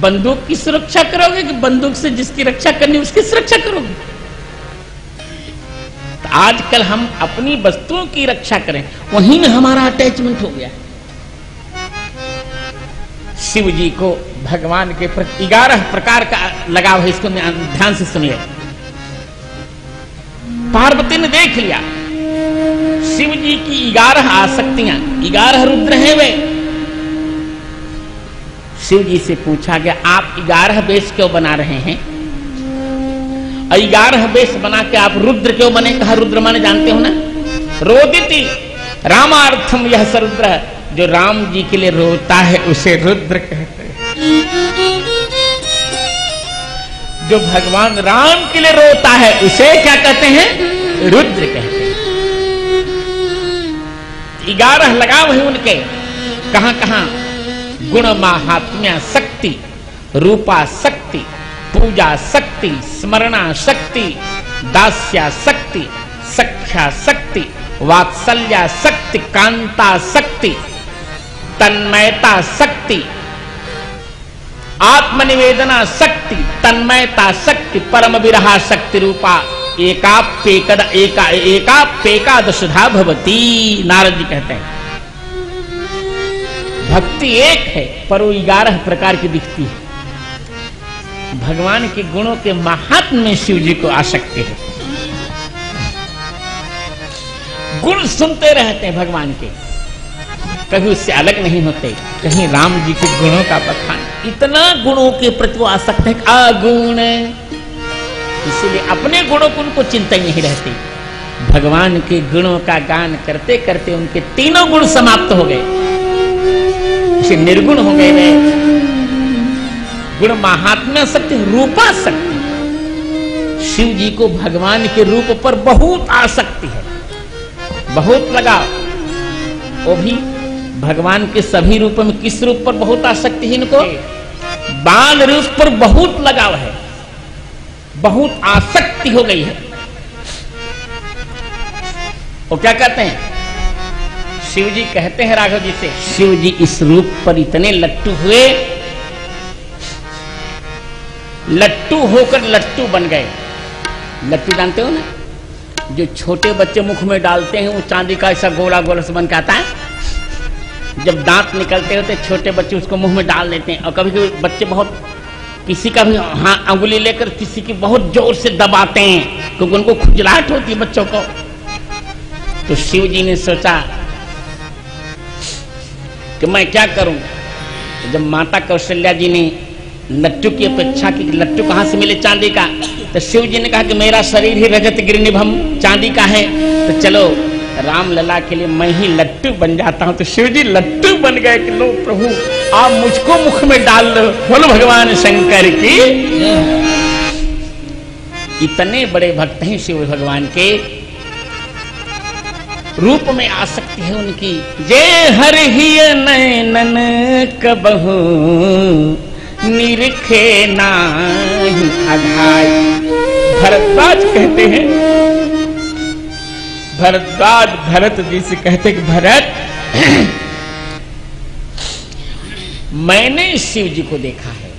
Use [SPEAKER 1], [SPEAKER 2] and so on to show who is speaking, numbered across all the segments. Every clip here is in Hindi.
[SPEAKER 1] बंदूक की सुरक्षा करोगे कि बंदूक से जिसकी रक्षा करनी उसकी सुरक्षा करोगे? तो आजकल हम अपनी वस्तुओं की रक्षा करें, वहीं में हमारा अटैचमेंट हो गया। शिव जी को भगवान के प्रति 11 प्रकार का लगाव है, इसको ध्यान से सुनिए। पार्वती ने देख लिया शिव जी की 11 आसक्तियां, 11 रुद्र हैं वे। शिव जी से पूछा गया आप 11 वेश क्यों बना रहे हैं, और 11 वेश बना के आप रुद्र क्यों बने? कहा रुद्र माने जानते हो ना, रोदिति रामार्थम यह सरुद्र, जो राम जी के लिए रोता है उसे रुद्र कहते हैं। जो भगवान राम के लिए रोता है उसे क्या कहते हैं? रुद्र कहते हैं। 11 लगाव है उनके, कहां कहां? गुण महात्म्य शक्ति, रूपा शक्ति, पूजा शक्ति, स्मरणा शक्ति, दास्या शक्ति, सख्या शक्ति, वात्सल्या शक्ति, कांता शक्ति, तन्मयता शक्ति, आत्मनिवेदना शक्ति, तन्मयता शक्ति, परम विरहा शक्ति रूपा एकापेकादशधा भवती। नारद जी कहते हैं भक्ति एक है पर वो 11 प्रकार की दिखती है। भगवान के गुणों के महात्म्य में शिव जी को आसक्ति है। गुण सुनते रहते हैं भगवान के, कभी उससे अलग नहीं होते। कहीं राम जी के गुणों का बखान, इतना गुणों के प्रति वो आसक्त है, अगुण, इसलिए अपने गुणों को उनको चिंता नहीं रहती। भगवान के गुणों का गान करते करते उनके तीनों गुण समाप्त हो गए, इसे निर्गुण हो गए वे। गुण महात्म्य शक्ति, रूपा शक्ति। शिव जी को भगवान के रूप पर बहुत आसक्ति है, बहुत लगाव। वो भी भगवान के सभी रूप में किस रूप पर बहुत आसक्ति है इनको? बाल रूप पर बहुत लगाव है, बहुत आसक्ति हो गई है। वो क्या कहते हैं? शिव जी कहते हैं राघव जी से, शिव जी इस रूप पर इतने लट्टू हुए, लट्टू होकर लट्टू बन गए। लट्टू जानते हो ना, जो छोटे बच्चे मुख में डालते हैं वो चांदी का ऐसा गोला गोला से बन के आता है। जब दांत निकलते होते छोटे बच्चे उसको मुंह में डाल देते हैं, और कभी कभी बच्चे बहुत किसी का भी अंगुली लेकर किसी की बहुत जोर से दबाते हैं क्योंकि उनको खुजलाहट होती है बच्चों को। तो शिव जी ने सोचा कि मैं क्या करूं। जब माता कौशल्या जी ने लट्टू की अपेक्षा की, लट्टू कहां से मिले? चांदी का। तो शिव जी ने कहा कि मेरा शरीर ही रजत गिरिनिभम चांदी का है, तो चलो राम लला के लिए मैं ही लट्टू बन जाता हूं। तो शिव जी लट्टू बन गए कि लो प्रभु आप मुझको मुख में डाल लो, बोलो भगवान शंकर की। इतने बड़े भक्त हैं शिव भगवान के, रूप में आसक्ति है उनकी। जय हर हिय नैनन कबहू निरखे नाही अघाई। भरद्वाज कहते हैं, भरद्वाज भरत जी से कहते कि भरत मैंने शिव जी को देखा है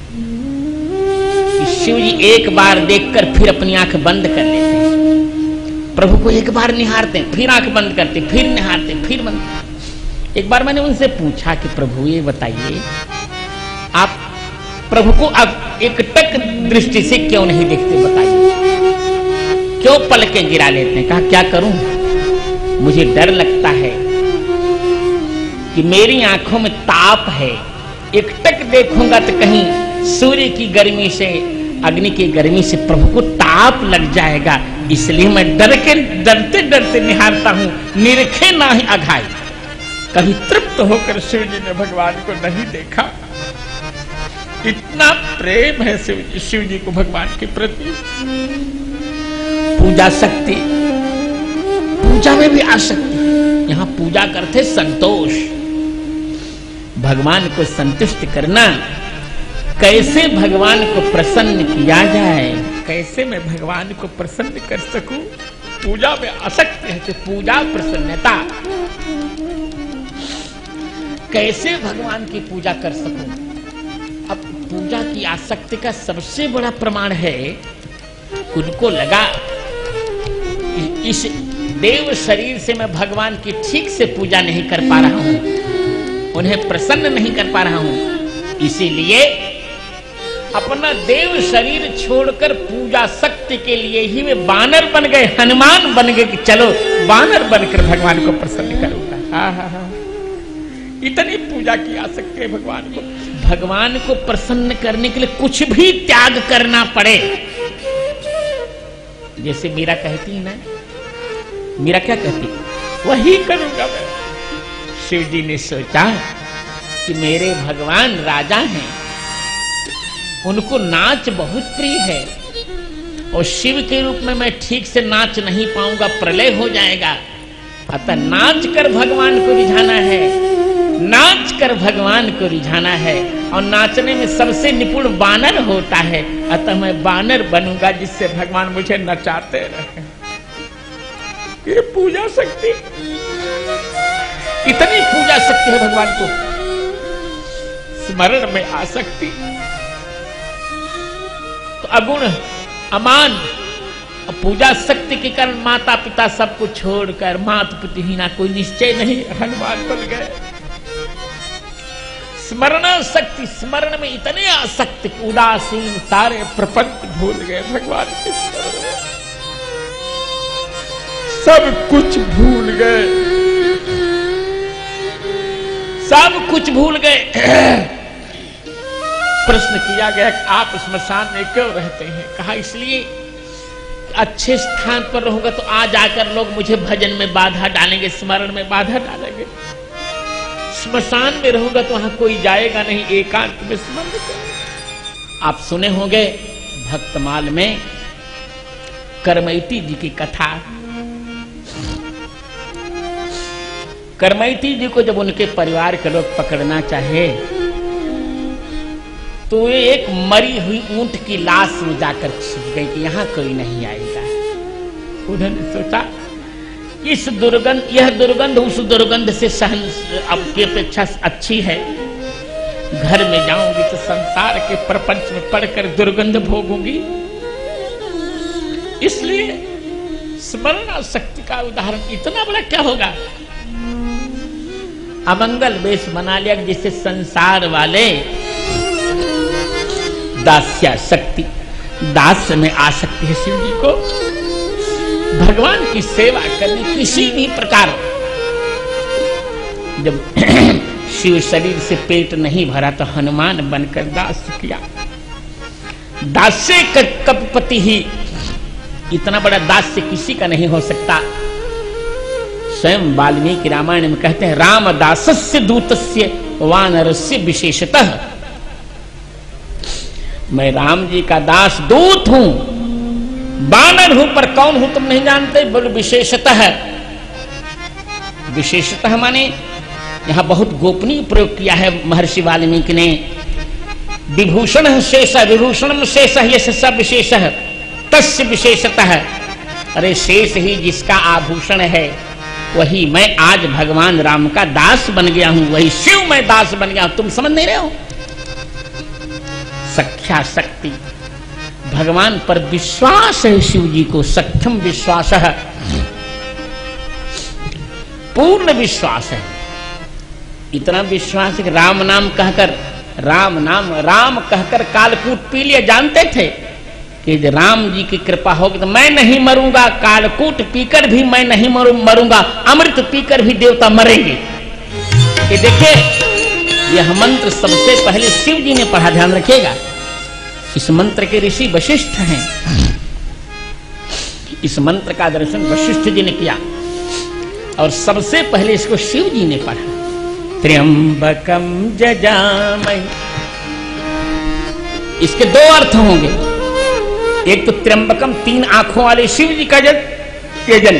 [SPEAKER 1] कि शिव जी एक बार देखकर फिर अपनी आंख बंद कर लेते हैं। प्रभु को एक बार निहारते हैं, फिर आंख बंद करते, फिर निहारते, फिर बंद। एक बार मैंने उनसे पूछा कि प्रभु ये बताइए आप प्रभु को अब एक टक दृष्टि से क्यों नहीं देखते, बताइए क्यों पलकें गिरा लेते हैं? कहा क्या करूं, मुझे डर लगता है कि मेरी आंखों में ताप है, एक टक देखूंगा तो कहीं सूर्य की गर्मी से, अग्नि की गर्मी से प्रभु को ताप लग जाएगा, इसलिए मैं डरते डरते निहारता हूं, निरखे ना ही अघाई। कभी तृप्त होकर शिव जी ने भगवान को नहीं देखा। इतना प्रेम है शिव जी को भगवान के प्रति। पूजा शक्ति, पूजा में भी आसक्ति। यहां पूजा करते संतोष, भगवान को संतुष्ट करना। कैसे भगवान को प्रसन्न किया जाए, कैसे मैं भगवान को प्रसन्न कर सकूं, पूजा में आसक्ति है। तो पूजा प्रसन्नता, कैसे भगवान की पूजा कर सकूं। अब पूजा की आसक्ति का सबसे बड़ा प्रमाण है, उनको लगा इस देव शरीर से मैं भगवान की ठीक से पूजा नहीं कर पा रहा हूं, उन्हें प्रसन्न नहीं कर पा रहा हूं, इसीलिए अपना देव शरीर छोड़कर पूजा शक्ति के लिए ही वे बानर बन गए, हनुमान बन गए कि चलो बानर बनकर भगवान को प्रसन्न करूंगा। हाँ, इतनी पूजा की आसक्ति है भगवान को। भगवान को प्रसन्न करने के लिए कुछ भी त्याग करना पड़े। जैसे मीरा कहती है ना, मीरा क्या कहती, वही करूंगा मैं। शिव जी ने सोचा कि मेरे भगवान राजा हैं, उनको नाच बहुत प्रिय है, और शिव के रूप में मैं ठीक से नाच नहीं पाऊंगा, प्रलय हो जाएगा, अतः नाच कर भगवान को रिझाना है, नाच कर भगवान को रिझाना है, और नाचने में सबसे निपुण बानर होता है, अतः मैं बानर बनूंगा जिससे भगवान मुझे नचाते रहे। ये पूजा शक्ति, इतनी पूजा शक्ति है भगवान को, स्मरण में आसक्ति। तो अगुण अमान पूजा शक्ति के कारण माता पिता सबको छोड़कर माता पिता कोई निश्चय नहीं, हनुमान बन गए। स्मरण शक्ति, स्मरण में इतने आसक्त, उदासीन सारे प्रपंच भूल गए भगवान के स्मरण में, सब कुछ भूल गए, सब कुछ भूल गए। प्रश्न किया गया कि आप स्मशान में क्यों रहते हैं? कहा इसलिए अच्छे स्थान पर रहूंगा तो आ जाकर लोग मुझे भजन में बाधा डालेंगे, स्मरण में बाधा डालेंगे। स्मशान में रहूंगा तो वहां कोई जाएगा नहीं, एकांत में स्मरण करें। आप सुने होंगे भक्तमाल में करमैती जी की कथा। करमैती जी को जब उनके परिवार के लोग पकड़ना चाहे तो वे एक मरी हुई ऊंट की लाश में जाकर छिप गई कि यहां कोई नहीं आएगा। उन्होंने सोचा इस दुर्गंध, यह दुर्गंध उस दुर्गंध से सहन अब की अपेक्षा अच्छी है, घर में जाऊंगी तो संसार के प्रपंच में पड़कर दुर्गंध भोगूंगी। इसलिए स्मरण शक्ति का उदाहरण इतना बड़ा क्या होगा। अमंगल वेश बना लिया जिससे संसार वाले दास्या शक्ति, दास में आसक्ति है शिव जी को। भगवान की सेवा करनी किसी भी प्रकार, जब शिव शरीर से पेट नहीं भरा तो हनुमान बनकर दास किया। दास्य कपपति ही, इतना बड़ा दास्य किसी का नहीं हो सकता। स्वयं वाल्मीकि रामायण में कहते हैं रामदासस्य दूतस्य वानरस्य विशेषतः। मैं राम जी का दास दूत हूं, बानर हूं, पर कौन हूं तुम नहीं जानते, बोलो विशेषतः। विशेषतः माने यहां बहुत गोपनीय प्रयोग किया है महर्षि वाल्मीकि ने। विभूषण शेष, विभूषण शेष यश सब विशेष तस्य विशेषतः। अरे शेष ही जिसका आभूषण है वही मैं आज भगवान राम का दास बन गया हूं, वही शिव मैं दास बन गया हूं। तुम समझ नहीं रहे हो। सख्या शक्ति, भगवान पर विश्वास है शिव जी को, सक्षम विश्वास है, पूर्ण विश्वास है। इतना विश्वास है कि राम नाम कहकर, राम कहकर कालकूट पी लिया। जानते थे कि राम जी की कृपा होगी तो मैं नहीं मरूंगा, कालकूट पीकर भी मैं नहीं मरूंगा, अमृत पीकर भी देवता मरेंगे। ये देखिए, यह मंत्र सबसे पहले शिव जी ने पढ़ा, ध्यान रखिएगा। इस मंत्र के ऋषि वशिष्ठ हैं। इस मंत्र का दर्शन वशिष्ठ जी ने किया और सबसे पहले इसको शिव जी ने पढ़ा। त्र्यंबकम जजामहि, इसके दो अर्थ होंगे। एक तो त्र्यंबकम, 3 आंखों वाले शिव जी का जन,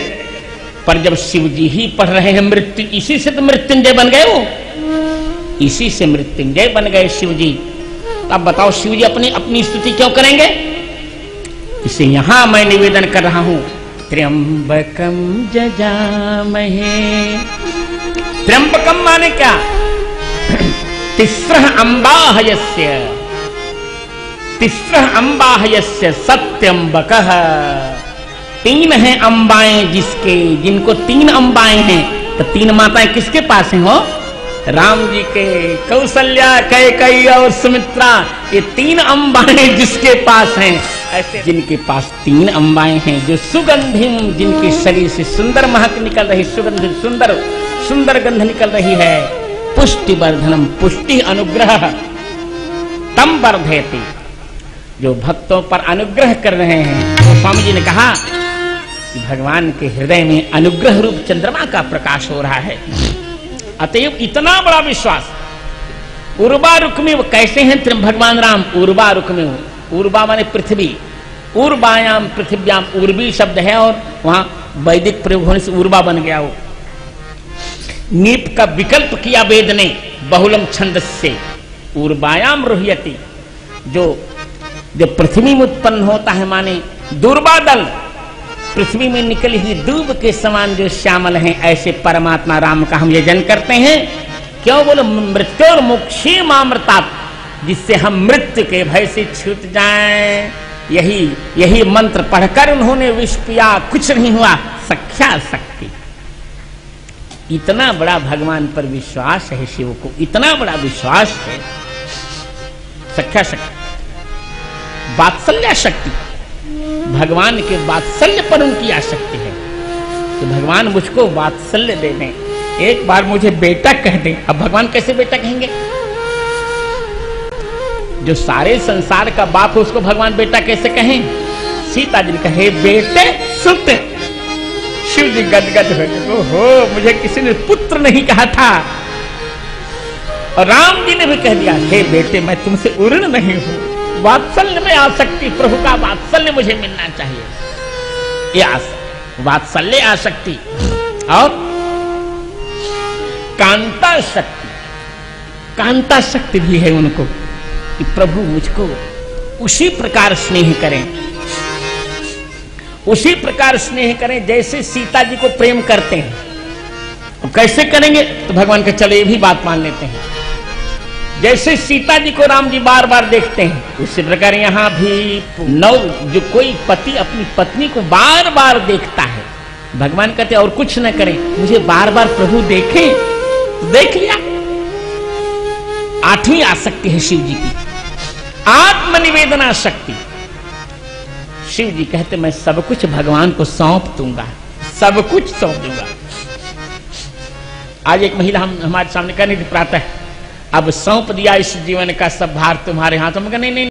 [SPEAKER 1] पर जब शिव जी ही पढ़ रहे हैं मृत्यु, इसी से तो मृत्युंजय बन गए, वो इसी से मृत्युंजय बन गए शिव जी। तो अब बताओ शिव जी अपनी स्तुति क्यों करेंगे? इसे यहां मैं निवेदन कर रहा हूं। त्र्यंबकम जजामहे, त्र्यंबकम माने क्या? तिस्रः अंबाह यस्य, तिस्रः अम्बाः यस्य सत्यम्बकः। 3 हैं अम्बाएं जिसके, जिनको 3 अम्बाएं हैं। तो 3 माताएं किसके पास हैं हो? राम जी के, कौशल्या, कैकेयी और सुमित्रा। ये 3 अम्बाएं जिसके पास हैं, ऐसे जिनके पास 3 अम्बाएं हैं, जो सुगंधिम, जिनके शरीर से सुंदर महक निकल रही, सुगंध, सुंदर सुंदर गंध निकल रही है। पुष्टि वर्धनम, पुष्टि अनुग्रह तम वर्धयति, जो भक्तों पर अनुग्रह कर रहे हैं। तो स्वामी जी ने कहा कि भगवान के हृदय में अनुग्रह रूप चंद्रमा का प्रकाश हो रहा है। अतएव इतना बड़ा विश्वास। उर्वा रुक में कैसे हैं भगवान राम? उर्वा रुक में, उर्वा माने पृथ्वी, उर्वायाम पृथ्व्याम, उर्वी शब्द है और वहां वैदिक प्रयोग होने से उर्वा बन गया। वो नीप का विकल्प किया वेद ने बहुलम छंद से, उर्वायाम रुह्यति, जो पृथ्वी में उत्पन्न होता है, माने दुर्बादल, पृथ्वी में निकली हुई दूब के समान जो श्यामल हैं, ऐसे परमात्मा राम का हम यजन करते हैं। क्यों? बोलो मृत्योर मोक्षी मामृतात्, जिससे हम मृत्यु के भय से छूट जाएं। यही मंत्र पढ़कर उन्होंने विष पिया, कुछ नहीं हुआ, सख्या शक्ति। इतना बड़ा भगवान पर विश्वास है शिव को, इतना बड़ा विश्वास है। सख्या शक्ति, वात्सल्य शक्ति, भगवान के वात्सल्य पर उनकी आसक्ति है कि भगवान मुझको वात्सल्य दे दें, एक बार मुझे बेटा कह दें। अब भगवान कैसे बेटा कहेंगे? जो सारे संसार का बाप है उसको भगवान बेटा कैसे कहें? सीता जी ने कहे बेटे सुत। शिव जी गदगद हो गए, ओहो, मुझे किसी ने पुत्र नहीं कहा था। और राम जी ने भी कह दिया, हे बेटे मैं तुमसे उर्ण नहीं हूं। वात्सल्य में आसक्ति, प्रभु का वात्सल्य मुझे मिलना चाहिए, ये वात्सल्य आसक्ति। और कांता शक्ति, कांता शक्ति भी है उनको कि प्रभु मुझको उसी प्रकार स्नेह करें, उसी प्रकार स्नेह करें जैसे सीता जी को प्रेम करते हैं। तो कैसे करेंगे? तो भगवान का चलो ये भी बात मान लेते हैं। जैसे सीता जी को राम जी बार बार देखते हैं, उसी प्रकार यहां भी जो कोई पति अपनी पत्नी को बार बार देखता है, भगवान कहते और कुछ न करें, मुझे बार बार प्रभु देखें, तो देख लिया। 8वीं आसक्ति है शिव जी की, आत्मनिवेदना शक्ति। शिव जी कहते मैं सब कुछ भगवान को सौंप दूंगा, सब कुछ सौंप दूंगा। आज एक महिला हमारे सामने कहने की प्रातः, अब सौंप दिया इस जीवन का सब भार तुम्हारे हाथों में। नहीं नहीं